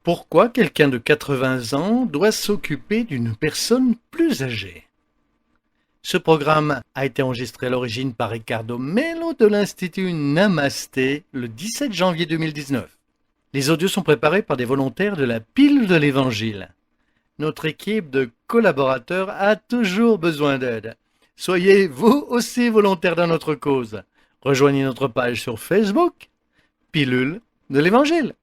Pourquoi quelqu'un de 80 ans doit s'occuper d'une personne plus âgée? Ce programme a été enregistré à l'origine par Ricardo Mello de l'Institut Namasté le 17 janvier 2019. Les audios sont préparés par des volontaires de la Pile de l'Évangile. Notre équipe de collaborateurs a toujours besoin d'aide. Soyez vous aussi volontaires dans notre cause. Rejoignez notre page sur Facebook, Pilule de l'Évangile.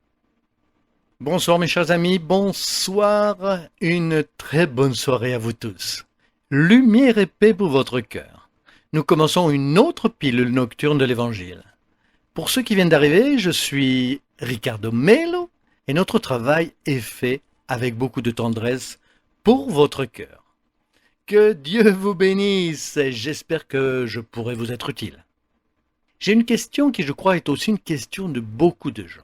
Bonsoir mes chers amis, bonsoir, une très bonne soirée à vous tous. Lumière et paix pour votre cœur. Nous commençons une autre pilule nocturne de l'Évangile. Pour ceux qui viennent d'arriver, je suis Ricardo Mello et notre travail est fait avec beaucoup de tendresse pour votre cœur. Que Dieu vous bénisse et j'espère que je pourrai vous être utile. J'ai une question qui je crois est aussi une question de beaucoup de gens.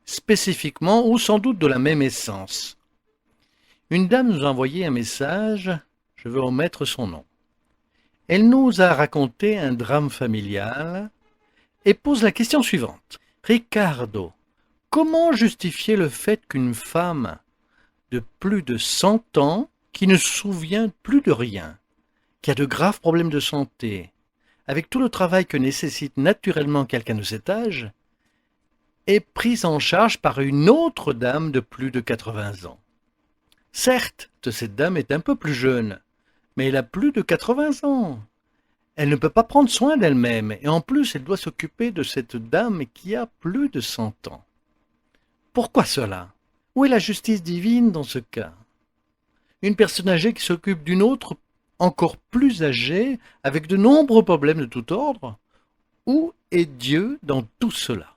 Spécifiquement ou sans doute de la même essence. Une dame nous a envoyé un message, je vais omettre son nom. Elle nous a raconté un drame familial et pose la question suivante. Ricardo, comment justifier le fait qu'une femme de plus de 100 ans, qui ne se souvient plus de rien, qui a de graves problèmes de santé, avec tout le travail que nécessite naturellement quelqu'un de cet âge, est prise en charge par une autre dame de plus de 80 ans. Certes, cette dame est un peu plus jeune, mais elle a plus de 80 ans. Elle ne peut pas prendre soin d'elle-même, et en plus elle doit s'occuper de cette dame qui a plus de 100 ans. Pourquoi cela? Où est la justice divine dans ce cas? Une personne âgée qui s'occupe d'une autre encore plus âgée, avec de nombreux problèmes de tout ordre? Où est Dieu dans tout cela?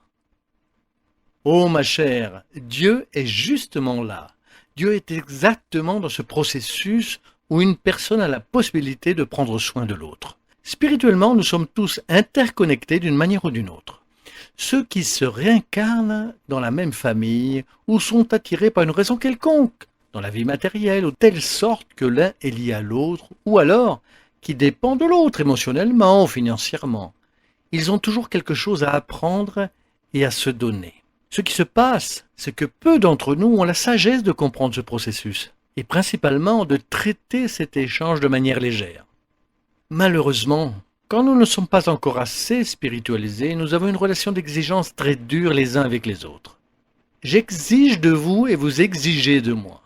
Oh ma chère, Dieu est justement là. Dieu est exactement dans ce processus où une personne a la possibilité de prendre soin de l'autre. Spirituellement, nous sommes tous interconnectés d'une manière ou d'une autre. Ceux qui se réincarnent dans la même famille ou sont attirés par une raison quelconque, dans la vie matérielle, ou telle sorte que l'un est lié à l'autre, ou alors qui dépend de l'autre émotionnellement ou financièrement. Ils ont toujours quelque chose à apprendre et à se donner. Ce qui se passe, c'est que peu d'entre nous ont la sagesse de comprendre ce processus, et principalement de traiter cet échange de manière légère. Malheureusement, quand nous ne sommes pas encore assez spiritualisés, nous avons une relation d'exigence très dure les uns avec les autres. J'exige de vous et vous exigez de moi.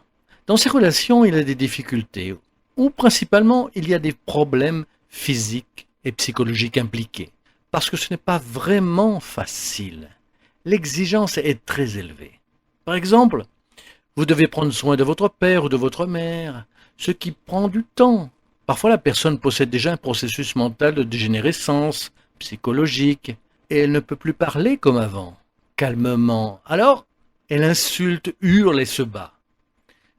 Dans ces relations, il y a des difficultés, ou principalement il y a des problèmes physiques et psychologiques impliqués, parce que ce n'est pas vraiment facile. L'exigence est très élevée. Par exemple, vous devez prendre soin de votre père ou de votre mère, ce qui prend du temps. Parfois, la personne possède déjà un processus mental de dégénérescence psychologique et elle ne peut plus parler comme avant, calmement. Alors, elle insulte, hurle et se bat.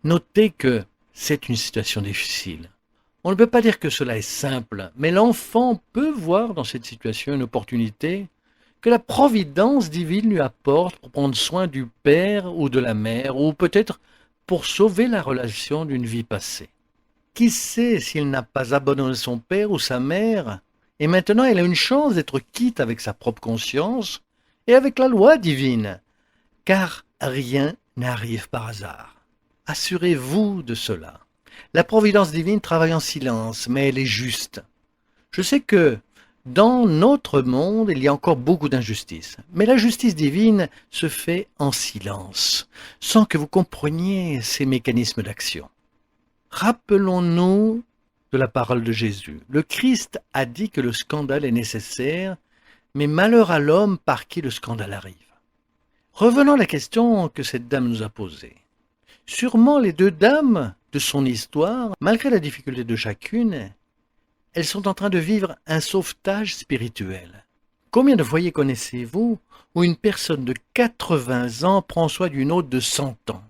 Notez que c'est une situation difficile. On ne peut pas dire que cela est simple, mais l'enfant peut voir dans cette situation une opportunité que la providence divine lui apporte pour prendre soin du père ou de la mère, ou peut-être pour sauver la relation d'une vie passée. Qui sait s'il n'a pas abandonné son père ou sa mère, et maintenant il a une chance d'être quitte avec sa propre conscience et avec la loi divine, car rien n'arrive par hasard. Assurez-vous de cela. La providence divine travaille en silence, mais elle est juste. Je sais que dans notre monde, il y a encore beaucoup d'injustice. Mais la justice divine se fait en silence, sans que vous compreniez ses mécanismes d'action. Rappelons-nous de la parole de Jésus. Le Christ a dit que le scandale est nécessaire, mais malheur à l'homme par qui le scandale arrive. Revenons à la question que cette dame nous a posée. Sûrement les deux dames de son histoire, malgré la difficulté de chacune, elles sont en train de vivre un sauvetage spirituel. Combien de foyers connaissez-vous où une personne de 80 ans prend soin d'une autre de 100 ans?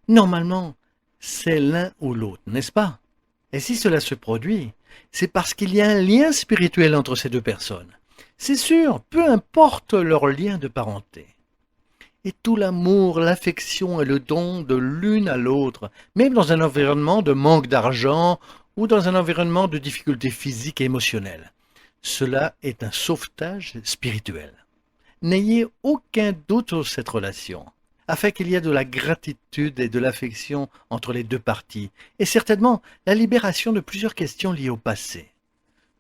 Normalement, c'est l'un ou l'autre, n'est-ce pas? Et si cela se produit, c'est parce qu'il y a un lien spirituel entre ces deux personnes. C'est sûr, peu importe leur lien de parenté. Et tout l'amour, l'affection et le don de l'une à l'autre, même dans un environnement de manque d'argent ou dans un environnement de difficultés physiques et émotionnelles. Cela est un sauvetage spirituel. N'ayez aucun doute sur cette relation. afin qu'il y ait de la gratitude et de l'affection entre les deux parties, et certainement la libération de plusieurs questions liées au passé,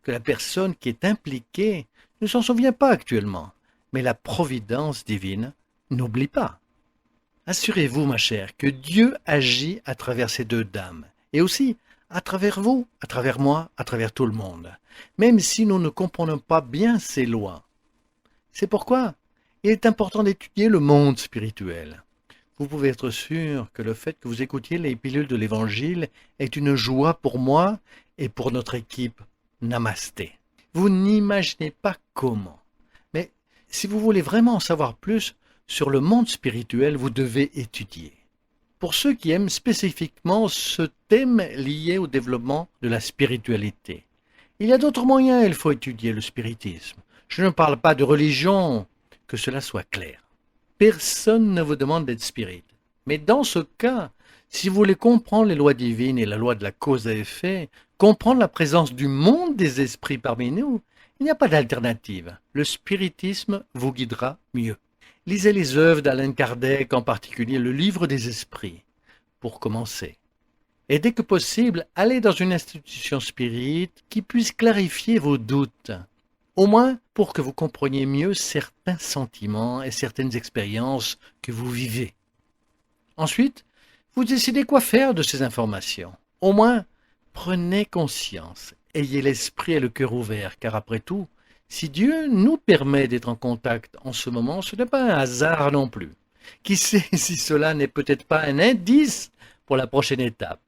que la personne qui est impliquée ne s'en souvient pas actuellement, mais la providence divine n'oublie pas. Assurez-vous, ma chère, que Dieu agit à travers ces deux dames, et aussi à travers vous, à travers moi, à travers tout le monde, même si nous ne comprenons pas bien ces lois. C'est pourquoi il est important d'étudier le monde spirituel. Vous pouvez être sûr que le fait que vous écoutiez les pilules de l'Évangile est une joie pour moi et pour notre équipe. Namasté. Vous n'imaginez pas comment. Mais si vous voulez vraiment en savoir plus sur le monde spirituel, vous devez étudier. Pour ceux qui aiment spécifiquement ce thème lié au développement de la spiritualité, il y a d'autres moyens, il faut étudier le spiritisme. Je ne parle pas de religion, que cela soit clair. Personne ne vous demande d'être spirit. Mais dans ce cas, si vous voulez comprendre les lois divines et la loi de la cause à effet, comprendre la présence du monde des esprits parmi nous, il n'y a pas d'alternative. Le spiritisme vous guidera mieux. Lisez les œuvres d'Alain Kardec, en particulier le livre des esprits, pour commencer. Et dès que possible, allez dans une institution spirite qui puisse clarifier vos doutes, au moins pour que vous compreniez mieux certains sentiments et certaines expériences que vous vivez. Ensuite, vous décidez quoi faire de ces informations. Au moins, prenez conscience, ayez l'esprit et le cœur ouverts, car après tout, si Dieu nous permet d'être en contact en ce moment, ce n'est pas un hasard non plus. Qui sait si cela n'est peut-être pas un indice pour la prochaine étape,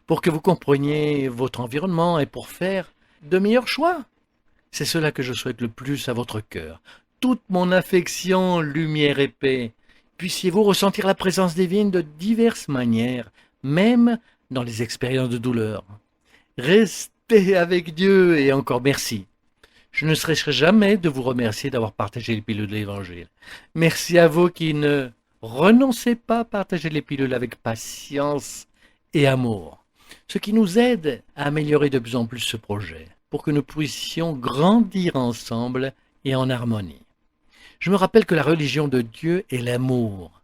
pour que vous compreniez votre environnement et pour faire de meilleurs choix. C'est cela que je souhaite le plus à votre cœur. Toute mon affection, lumière et paix. Puissiez-vous ressentir la présence divine de diverses manières, même dans les expériences de douleur. Restez avec Dieu et encore merci. Je ne cesserai jamais de vous remercier d'avoir partagé les pilules de l'Évangile. Merci à vous qui ne renoncez pas à partager les pilules avec patience et amour, ce qui nous aide à améliorer de plus en plus ce projet, pour que nous puissions grandir ensemble et en harmonie. Je me rappelle que la religion de Dieu est l'amour,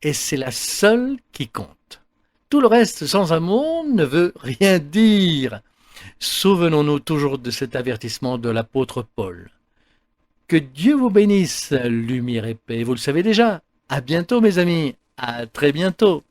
et c'est la seule qui compte. Tout le reste sans amour ne veut rien dire. Souvenons-nous toujours de cet avertissement de l'apôtre Paul. Que Dieu vous bénisse, lumière et paix. Vous le savez déjà. À bientôt, mes amis. À très bientôt.